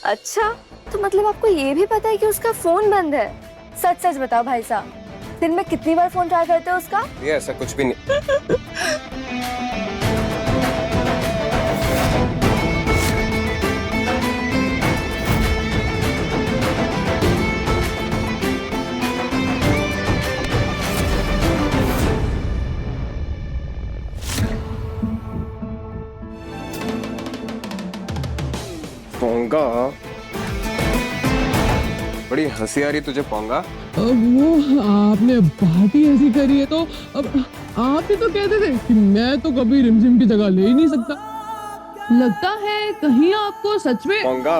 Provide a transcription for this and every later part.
अच्छा, तो मतलब आपको ये भी पता है कि उसका फोन बंद है? सच सच बताओ भाई साहब, दिन में कितनी बार फोन ट्राई करते हो उसका? ये ऐसा कुछ भी नहीं। पोंगा, बड़ी हंसी आ रही तुझे पोंगा। अब वो आपने बात ही ऐसी करी है तो अब आप ही तो कहते थे कि मैं तो कभी रिमझिम की जगह ले ही नहीं सकता। लगता है कहीं आपको सच में पोंगा,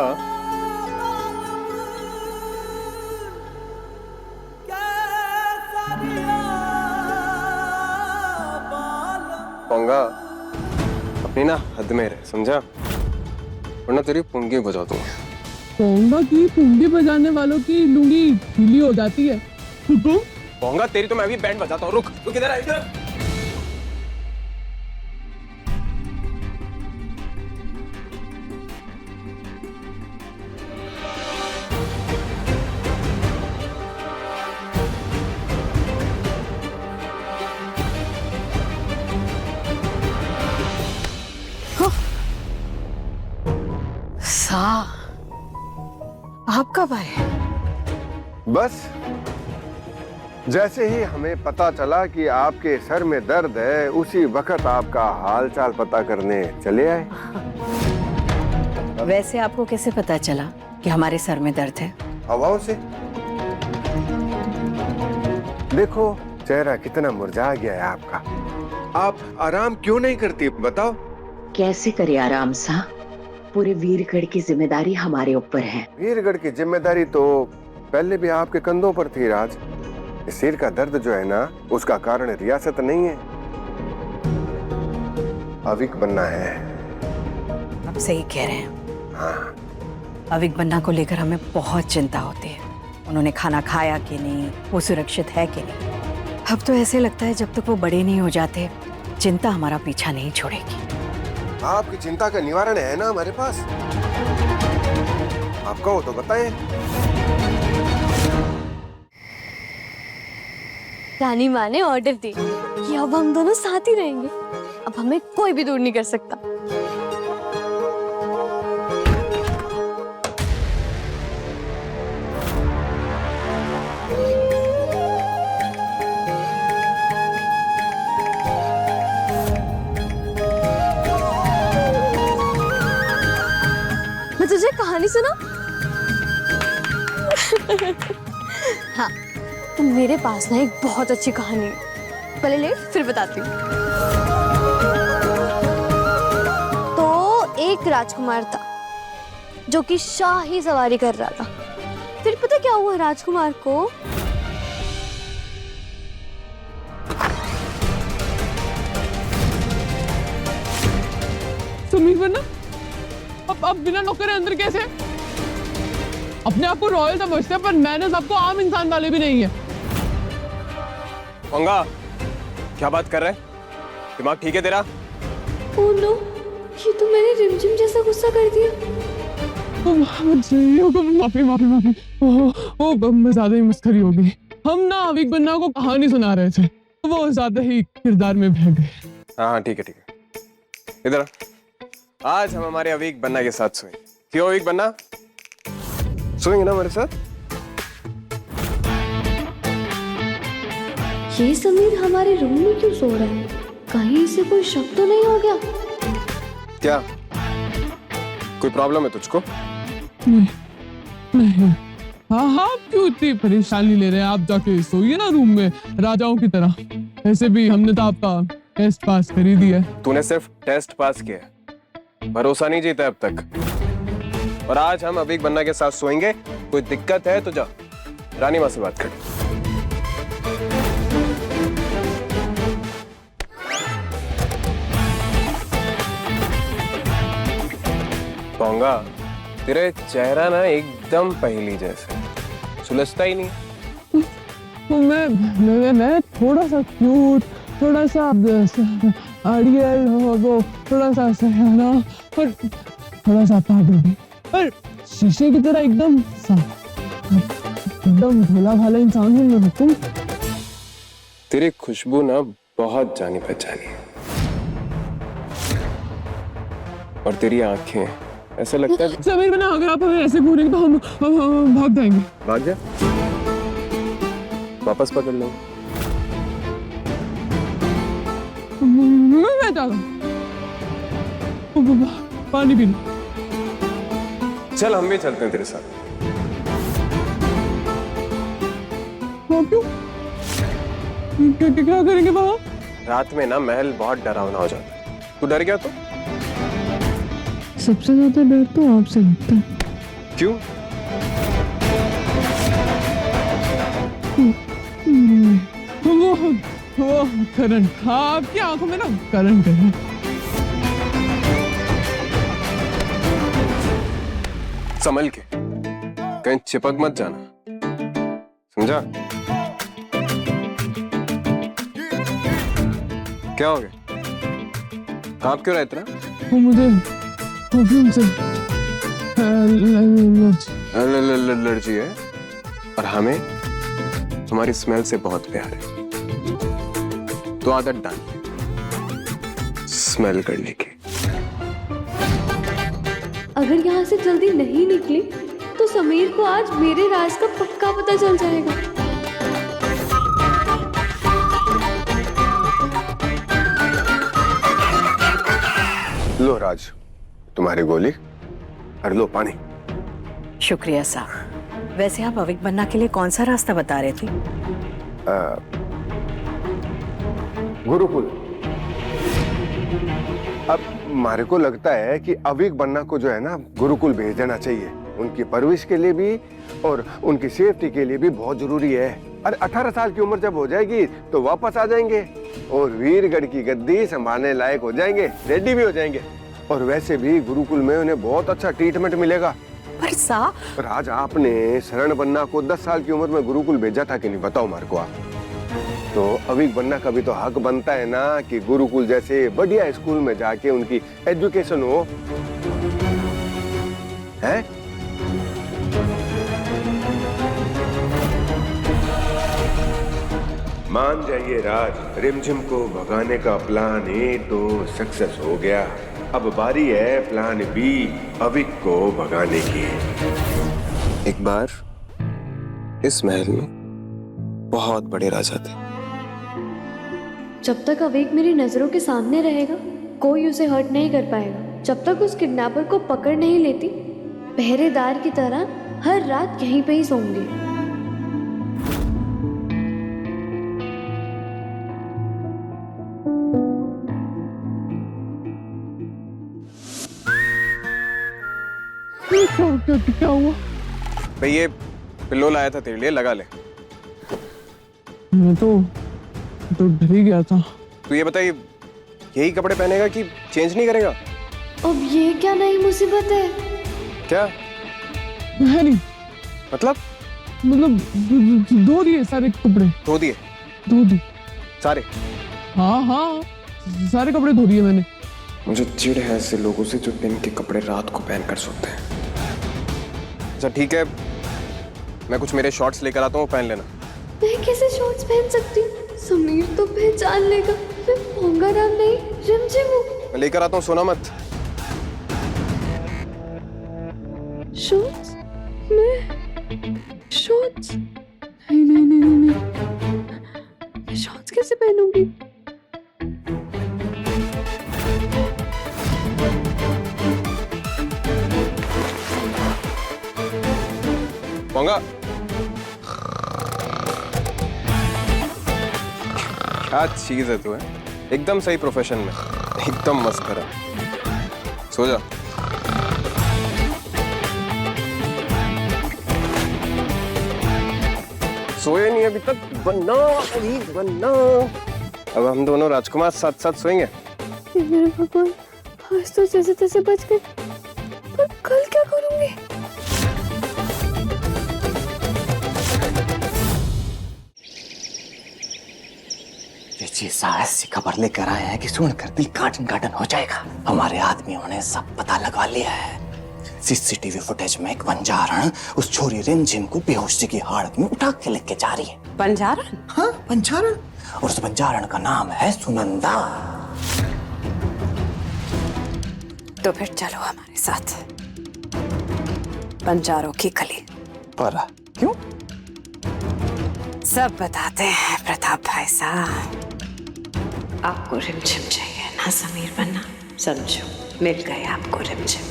पोंगा, अपनी ना हद में रह, समझा? वरना तेरी पुंगी बजा दूंगा। पोंगा की पुंगी बजाने वालों की लुंगी ढीली हो जाती है। हुकुम? पोंगा, तेरी तो मैं अभी बैंड बजाता हूँ। रुक, तू किधर है? इधर। सा, आप कब आए? बस जैसे ही हमें पता चला कि आपके सर में दर्द है, उसी वक्त आपका हाल चाल पता करने चले आए। वैसे आपको कैसे पता चला कि हमारे सर में दर्द है? हवाओं से। देखो चेहरा कितना मुरझा गया है आपका। आप आराम क्यों नहीं करती, बताओ? कैसे करे आराम सा? पूरे वीरगढ़ की जिम्मेदारी हमारे ऊपर है। वीरगढ़ की जिम्मेदारी तो पहले भी आपके कंधों पर थी राज। सिर का दर्द जो है ना, उसका कारण रियासत नहीं है, अविक बनना है। आप सही कह रहे हैं। हाँ। अविक बन्ना को लेकर हमें बहुत चिंता होती है। उन्होंने खाना खाया कि नहीं, वो सुरक्षित है कि नहीं। अब तो ऐसे लगता है जब तक वो बड़े नहीं हो जाते, चिंता हमारा पीछा नहीं छोड़ेगी। आपकी चिंता का निवारण है ना हमारे पास। आपका हो तो बताएं। रानी माँ ने ऑर्डर दी कि अब हम दोनों साथ ही रहेंगे। अब हमें कोई भी दूर नहीं कर सकता। मैं तुझे कहानी सुना? हाँ, तो मेरे पास ना एक बहुत अच्छी कहानी है। पहले ले, फिर बताती हूँ। तो एक राजकुमार था जो कि शाही सवारी कर रहा था। फिर पता क्या हुआ राजकुमार को? सुमित बन्ना, अब बिना नौकर अंदर कैसे? अपने आप को रॉयल समझते हैं, पर मैंने सबको आम इंसान वाले भी नहीं है। पोंगा, क्या बात कर रहे हैं? दिमाग ठीक है तेरा? ओह नो, ये तो मैंने रिमझिम जैसा गुस्सा कर दिया। माफी माफी माफी। ओह, मैं ज्यादा ही मस्खरी हो गई। हम ना अविक बन्ना को कहानी सुना रहे थे, तो वो ज्यादा ही किरदार में बह गए। हाँ ठीक है ठीक है। इधर आज हम हमारे अवीक बन्ना के साथ सोएंगे। क्यों अवीक बन्ना? सोएंगे ना हमारे साथ? ये समीर हमारे रूम में क्यों सो रहा है? कहीं इसे कोई शक तो नहीं हो गया? क्या कोई प्रॉब्लम है तुझको? नहीं। हाँ, आप क्यों इतनी परेशानी ले रहे हैं? आप जाके सोइए ना रूम में राजाओं की तरह। ऐसे भी हमने तो आपका टेस्ट पास कर ही दिया। तूने सिर्फ टेस्ट पास किया, भरोसा नहीं जीता अब तक। और आज हम अवीक बन्ना के साथ सोएंगे। कोई दिक्कत है तो जा रानी माँ से बात कर। पोंगा, तेरा चेहरा ना एकदम पहेली जैसा, सुलझता ही नहीं। तो मैं थोड़ा सा क्यूट, थोड़ा सा आड़ियल, वो थोड़ा सा सयाना, पर थोड़ा सा पागल भी, पर शीशे की तरह एकदम साफ, एकदम भोला भाला इंसान हूँ मैं तुम। तेरी खुशबू ना बहुत जानी पहचानी है, और तेरी आंखें ऐसा लगता है। समीर बना, अगर आप हमें ऐसे घूरेंगे तो हम भाग जाएंगे। भाग जा, वापस पकड़ लो। मैं जाता हूँ, पानी पी लो। चल हम भी चलते हैं तेरे साथ। क्यों? क्या करेंगे वहां? रात में ना महल बहुत डरावना हो जाता है। तू डर गया तो? सबसे ज्यादा डर तो आपसे लगता है। क्यों? वो करंट, आपकी आंखों में ना करंट है। संभल के, कहीं चिपक मत जाना, समझा? क्या हो गया? कांप क्यों रहा इतना? वो मुझे परफ्यूम से एलर्जी है, और हमें तुम्हारी स्मेल से बहुत प्यार है। तो आदत डाल स्मेल करने की। अगर यहाँ से जल्दी नहीं निकली तो समीर को आज मेरे राज का पक्का पता चल जाएगा। लो राज, तुम्हारी गोली, और लो पानी। शुक्रिया साहब। वैसे आप अविक बनना के लिए कौन सा रास्ता बता रहे थे? गुरुकुल। अब मारे को लगता है कि अविक बनना को जो है ना गुरुकुल भेज देना चाहिए, उनकी परवरिश के लिए भी और उनकी सेफ्टी के लिए भी बहुत जरूरी है। अरे 18 साल की उम्र जब हो जाएगी तो वापस आ जाएंगे और वीरगढ़ की गद्दी संभालने लायक हो जाएंगे, रेडी भी हो जाएंगे। और वैसे भी गुरुकुल में उन्हें बहुत अच्छा ट्रीटमेंट मिलेगा। पर साहब, राज, आपने शरण बन्ना को 10 साल की उम्र में गुरुकुल भेजा था कि नहीं, बताओ मार को आप। तो अविक बन्ना का भी तो हक बनता है ना कि गुरुकुल जैसे बढ़िया स्कूल में जाके उनकी एजुकेशन हो, है? मान जाइए राज, रिमझिम को भगाने का प्लान ए तो सक्सेस हो गया। अब बारी है प्लान बी, अविक को भगाने की। एक बार इस महल में बहुत बड़े राजा थे। जब तक अविक मेरी नजरों के सामने रहेगा कोई उसे हर्ट नहीं कर पाएगा। जब तक उस किडनैपर को पकड़ नहीं लेती, पहरेदार की तरह हर रात यहीं पे ही सोऊंगी। क्या हुआ? भाई ये पिल्लो लाया था तेरे लिए, लगा ले। मैं तो डर ही गया था। तू ये बता, यही कपड़े पहनेगा कि चेंज नहीं करेगा? अब ये क्या नई मुसीबत है? क्या है नहीं, मतलब? धो दिए सारे कपड़े। धो दिए? धो दिए सारे? हाँ, सारे कपड़े धो दिए मैंने। मुझे चिढ़ है ऐसे लोगों से जो दिन के कपड़े रात को पहन कर सोते हैं। अच्छा ठीक है, मैं कुछ मेरे शॉर्ट्स लेकर आता हूँ, पहन लेना। मैं कैसे शॉर्ट्स पहन सकती हूँ? समीर तो पहचान लेगा मैं पोंगा नाम नहीं रिमझिम हूँ। मैं लेकर आता हूँ, सोना मत। शॉर्ट्स? मैं शॉर्ट्स? नहीं, मैं शॉर्ट्स कैसे पहनूंगी? पोंगा, क्या चीज है तू, है एकदम सही प्रोफेशन में, एकदम मस्त करा। सो जा। सोए नहीं अभी तक? बनना अभी बनना। अब हम दोनों राजकुमार साथ साथ सोएंगे। मेरे भगवान, आज तो जैसे तैसे बच गए, पर कल क्या करूंगी? चीजा ऐसी खबर लेकर आए हैं कि सुनकर दिल काटन काटन हो जाएगा। हमारे आदमियों ने सब पता लगा लिया है। सीसीटीवी फुटेज में एक बंजारण उस छोरी रिमझिम को बेहोशी की हालत में उठा के लेके जा रही है। बंजारण? हाँ, बंजारण। और उस बंजारण का नाम है सुनंदा। तो फिर चलो हमारे साथ बंजारों की गली। पर क्यों? सब बताते हैं प्रताप भाई साहब। आपको रिमझिम चाहिए ना समीर बन्ना? समझो, मिल गए आपको रिमझिम।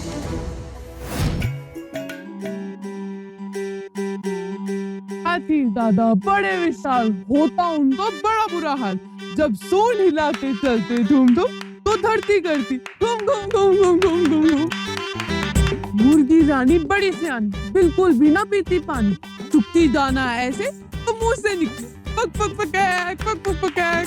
हाथी दादा बड़े विशाल, होता उनका बड़ा बुरा हाल। जब सूंड हिला के चलते धूम धूम, तो धरती करती घूम घूम घूम घूम घूम घूम घूम। मुर्गी रानी बड़ी सियानी, बिल्कुल भी ना पीती पानी। चुपती दाना ऐसे तो मुंह से निकले पक पक पकैक, पक पक पकैक।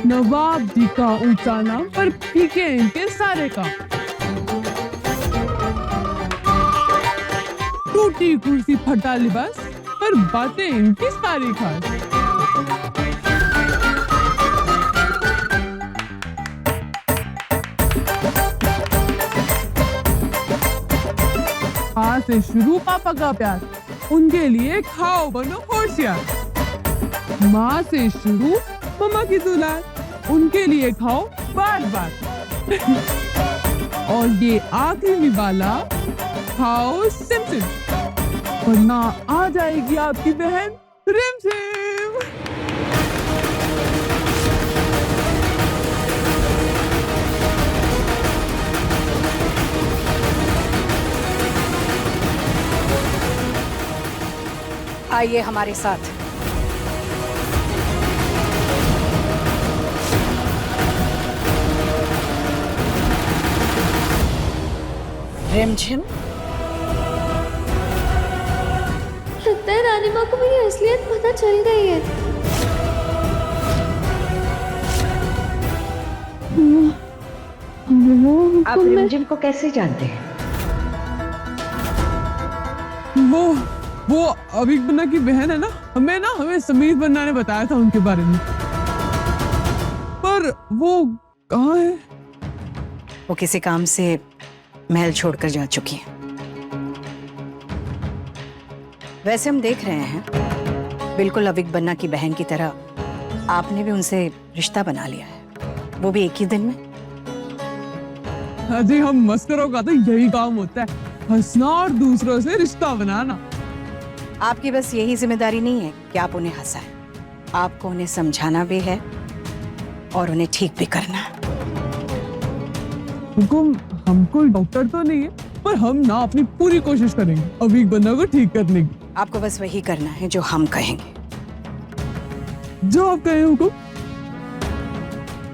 नवाब जी का ऊंचा नाम, पर फीके इनके सारे काम। टूटी कुर्सी फटा लिबास, पर बातें इनकी सारी खास। माँ से शुरू पापा का प्यार, उनके लिए खाओ बनो होशियार। माँ से शुरू मम्मा की दुलार, उनके लिए खाओ बार बार। और ये आखिरी वाला खाओ सिम सिम, वरना आ जाएगी आपकी बहन रिमझिम। आइए हमारे साथ। रिमझिम? लगता है रानी माँ को मेरी असलियत पता चल गई है। आप रिमझिम को कैसे जानते हैं? वो अभी बन्ना की बहन है ना, हमें समीर बन्ना ने बताया था उनके बारे में। पर वो कहाँ है? वो किसी काम से महल छोड़कर जा चुकी है। वैसे हम देख रहे हैं, बिल्कुल अविक बन्ना की बहन की तरह आपने भी उनसे रिश्ता बना लिया है, वो भी एक ही दिन में। अजी हम मस्करों का तो यही काम होता है, हंसना और दूसरों से रिश्ता बनाना। आपकी बस यही जिम्मेदारी नहीं है कि आप उन्हें हंसाएं, आपको उन्हें समझाना भी है और उन्हें ठीक भी करना है। हुकुम, हम कोई डॉक्टर तो नहीं है, पर हम ना अपनी पूरी कोशिश करेंगे अविक बन्ना को ठीक करने की। आपको बस वही करना है जो हम कहेंगे। जो आप कहें हुकुम।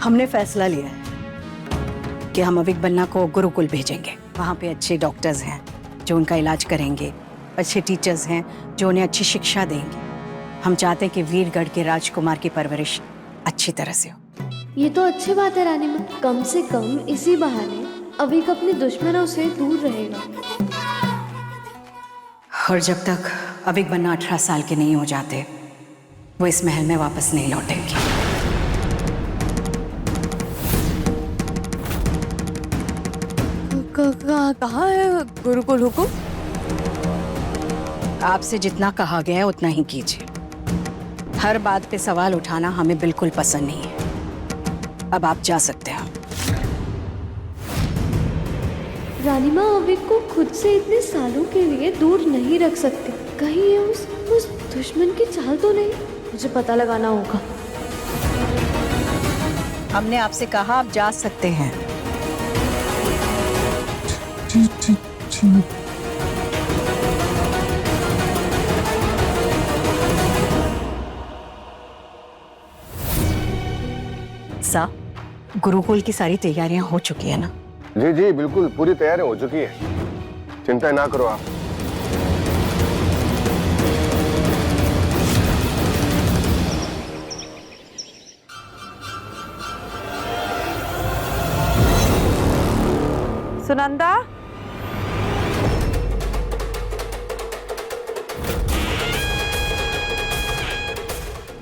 हमने फैसला लिया है कि हम अविक बन्ना को गुरुकुल भेजेंगे। वहाँ पे अच्छे डॉक्टर्स हैं जो उनका इलाज करेंगे, अच्छे टीचर्स हैं जो उन्हें अच्छी शिक्षा देंगे। हम चाहते हैं कि वीरगढ़ के राजकुमार की परवरिश अच्छी तरह से हो। ये तो अच्छी बात है रानी माँ, कम से कम इसी बहाने अविक अपने दुश्मनों से दूर रहेगा। और जब तक अविक बन्ना 18 साल के नहीं हो जाते, वो इस महल में वापस नहीं लौटेंगे। कहाँ है गुरुकुल हुकुम? आपसे जितना कहा गया है उतना ही कीजिए। हर बात पे सवाल उठाना हमें बिल्कुल पसंद नहीं है। अब आप जा सकते हैं। रानी माँ अविक को खुद से इतने सालों के लिए दूर नहीं रख सकती। कहीं ये उस दुश्मन की चाल तो नहीं? मुझे पता लगाना होगा। हमने आपसे कहा आप जा सकते हैं। सा, गुरुकुल की सारी तैयारियां हो चुकी है ना? जी जी बिल्कुल, पूरी तैयारी हो चुकी है, चिंता ना करो आप। सुनंदा,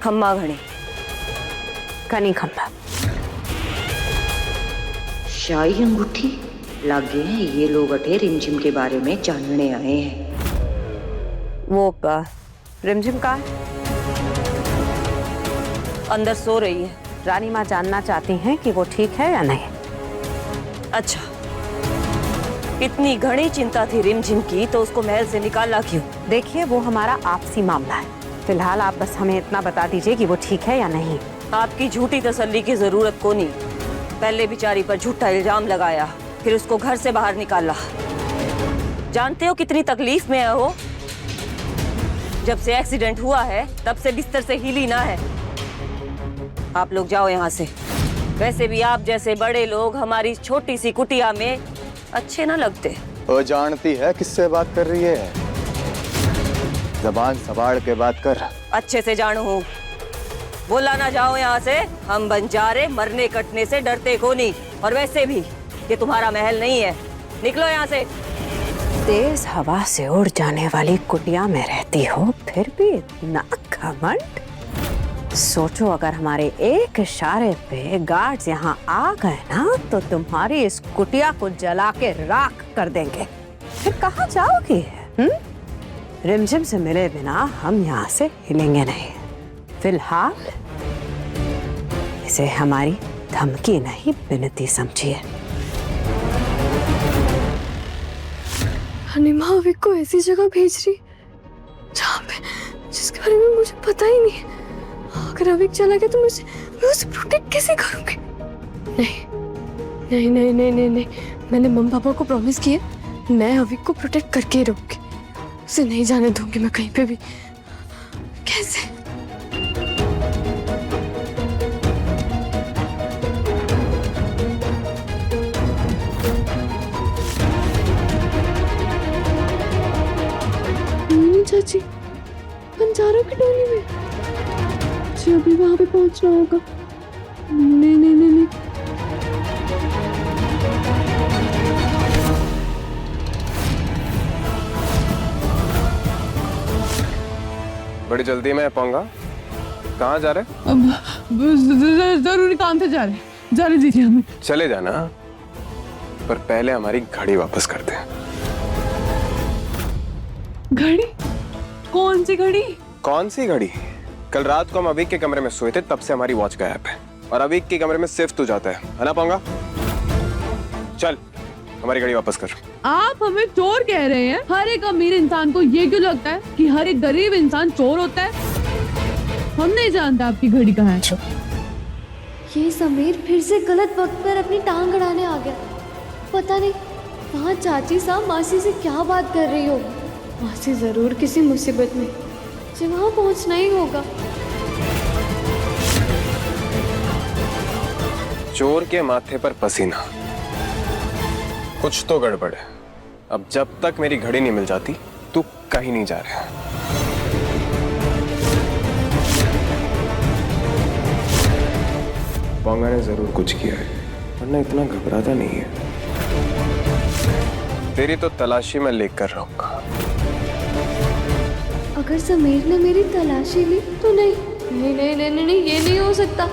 खम्मा घड़ी कनी खंभा। शाही अंगूठी लागे हैं ये लोग अठे रिमझिम के बारे में जानने आए हैं। वो रिमझिम कहाँ है? अंदर सो रही है। रानी माँ जानना चाहती हैं कि वो ठीक है या नहीं। अच्छा, इतनी घनी चिंता थी रिमझिम की तो उसको महल से निकाला क्यों? देखिए, वो हमारा आपसी मामला है। फिलहाल आप बस हमें इतना बता दीजिए कि वो ठीक है या नहीं। आपकी झूठी तसल्ली की जरूरत को नहीं। पहले बेचारी पर झूठा इल्जाम लगाया, फिर उसको घर से बाहर निकाला। जानते हो कितनी तकलीफ में है वो? जब से एक्सीडेंट हुआ है तब से बिस्तर से हिली ना है। आप लोग जाओ यहाँ से। वैसे भी आप जैसे बड़े लोग हमारी छोटी सी कुटिया में अच्छे ना लगते। वो जानती है किससे बात कर रही है। जबान संभाल के बात कर। अच्छे से जानू हूँ। बोला ना जाओ यहाँ से। हम बंजारे मरने कटने से डरते को नहीं। और वैसे भी ये तुम्हारा महल नहीं है। निकलो यहाँ से। तेज हवा से उड़ जाने वाली कुटिया में रहती हो, फिर भी इतना घमंड। सोचो, अगर हमारे एक इशारे पे गार्ड्स यहाँ आ गए ना तो तुम्हारी इस कुटिया को जला के राख कर देंगे। फिर कहाँ जाओगी? रिमझिम से मिले बिना हम यहाँ से हिलेंगे नहीं। फिलहाल इसे हमारी धमकी नहीं, विनती समझिए। हनीमा अविक को ऐसी जगह भेज रही जहाँ पे जिसके बारे में मुझे पता ही नहीं है। अगर अविक चला गया तो मैं उसे प्रोटेक्ट कैसे करूंगी? नहीं नहीं नहीं नहीं नहीं नहीं, मैंने मम्मी पापा को प्रॉमिस किया मैं अविक को प्रोटेक्ट करके ही रहूंगी। उसे नहीं जाने दूंगी मैं कहीं पे भी। कैसे? चाची बंजारों की टोली में मुझे अभी वहां पे पहुंचना होगा। नहीं नहीं नहीं नहीं, बड़ी जल्दी में पाऊंगा। कहाँ जा रहे? जरूरी काम से जा रहे। जाने दीजिए हमें। चले जाना, पर पहले हमारी घड़ी वापस करते हैं। घड़ी? कौन सी घड़ी? कौन सी घड़ी? कल रात को हम अविक के कमरे में सोए थे, तब से हमारी वॉच गायब है। और अविक के कमरे में सिर्फ तू जाता है ना पाऊंगा? चल हमारी घड़ी वापस कर। आप हमें चोर कह रहे हैं? हर एक अमीर इंसान को ये क्यों लगता है कि हर एक गरीब इंसान चोर होता है? हम नहीं जानते आपकी घड़ी कहाँ है। ये समीर फिर से गलत वक्त पर अपनी टांग अड़ाने आ गया। पता नहीं वहाँ चाची साहब मासी से क्या बात कर रही होगी। मासी जरूर किसी मुसीबत में, मुझे वहाँ पहुँचना ही होगा। चोर के माथे पर पसीना, कुछ तो गड़बड़ है। अब जब तक मेरी घड़ी नहीं मिल जाती तू कहीं नहीं जा रहा। पोंगा ने जरूर कुछ किया है, वरना इतना घबराता नहीं है। तेरी तो तलाशी मैं लेकर रहूंगा। अगर समीर ने मेरी तलाशी ली तो नहीं नहीं नहीं नहीं नहीं, नहीं ये नहीं हो सकता।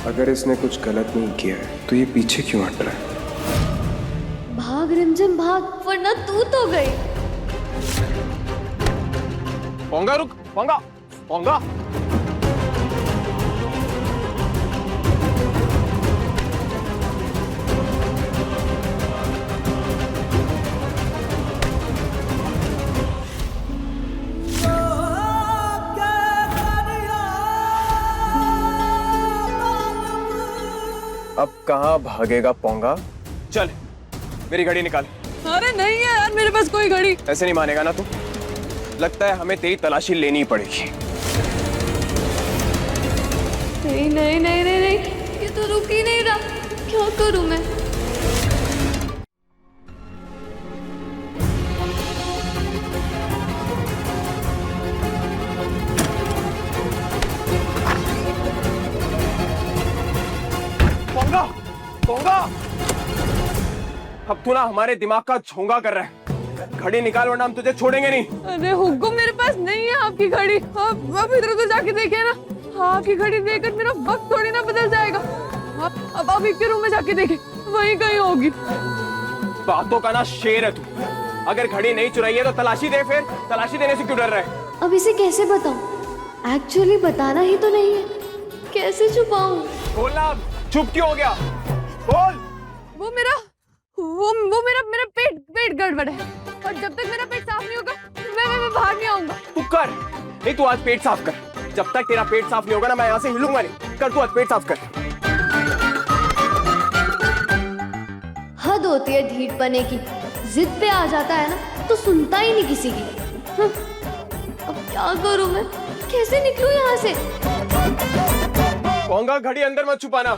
अगर इसने कुछ गलत नहीं किया है तो ये पीछे क्यों हट रहा है? भाग रिमझिम भाग, वरना तू तो गई। पोंगा रुक, पोंगा पोंगा। अब कहाँ भागेगा पोंगा? चल मेरी घड़ी निकाल। अरे नहीं है यार, मेरे पास कोई घड़ी। ऐसे नहीं मानेगा ना तू। लगता है हमें तेरी तलाशी लेनी पड़ेगी। नहीं नहीं नहीं नहीं नहीं, ये तो रुक ही नहीं रहा। क्या करूं मैं? पोंगा पोंगा, अब तू ना हमारे दिमाग का झोंगा कर रहा है। घड़ी निकाल वरना हम तुझे छोड़ेंगे नहीं। अरे हुक्म, मेरे पास नहीं है आपकी घड़ी। आप इधर उधर जाके देखे ना, आपकी घड़ी देखकर मेरा वक्त थोड़ी ना बदल जाएगा। अब आप के रूम में जाके देखे, वहीं कहीं होगी। बातों का ना शेर है तू। अगर घड़ी नहीं चुराई है तो तलाशी दे, फिर तलाशी देने से क्यों डर रहा है? अब इसे कैसे बताऊं? एक्चुअली बताना ही तो नहीं है, कैसे छुपाऊं? बोलना, चुप क्यों हो गया? बोल। वो मेरा पेट गड़बड़ है, और जब तक मेरा पेट साफ नहीं होगा मैं बाहर नहीं आऊंगा। तू कर, नहीं तू आज पेट साफ कर। जब तक तेरा पेट साफ नहीं होगा ना मैं यहाँ से हिलूंगा नहीं। कर तू आज पेट साफ कर। हद होती है ढीठ पने की, जिद पे आ जाता है ना तो सुनता ही नहीं किसी की। अब क्या करूं मैं, कैसे निकलूं यहाँ से? कहूंगा घड़ी अंदर मत छुपाना,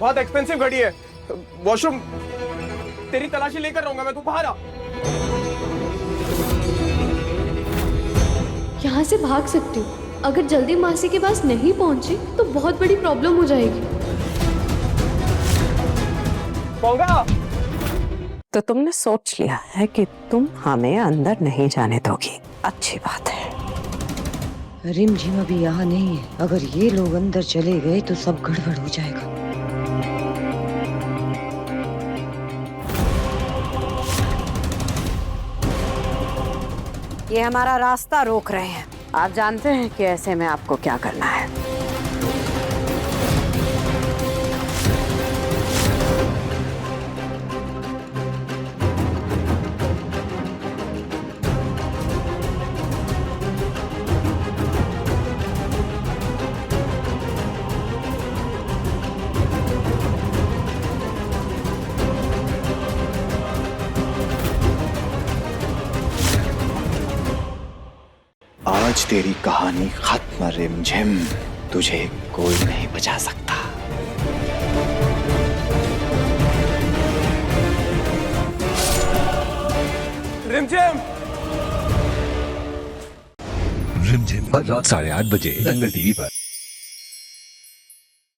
बहुत एक्सपेंसिव घड़ी है। वॉशरूम तेरी तलाशी लेकर रहूंगा मैं, तू बाहर आ। यहाँ से भाग सकती हूँ, अगर जल्दी मासी के पास नहीं पहुंची तो बहुत बड़ी प्रॉब्लम हो जाएगी। कहूंगा तो तुमने सोच लिया है कि तुम हमें अंदर नहीं जाने दोगी। अच्छी बात है। रिमझिम अभी यहाँ नहीं है, अगर ये लोग अंदर चले गए तो सब गड़बड़ हो जाएगा। ये हमारा रास्ता रोक रहे हैं। आप जानते हैं कि ऐसे में आपको क्या करना है। आज तेरी कहानी खत्म रिमझिम, तुझे कोई नहीं बचा सकता। रिमझिम। रिमझिम हर रात 8:30 बजे दंगल टीवी पर।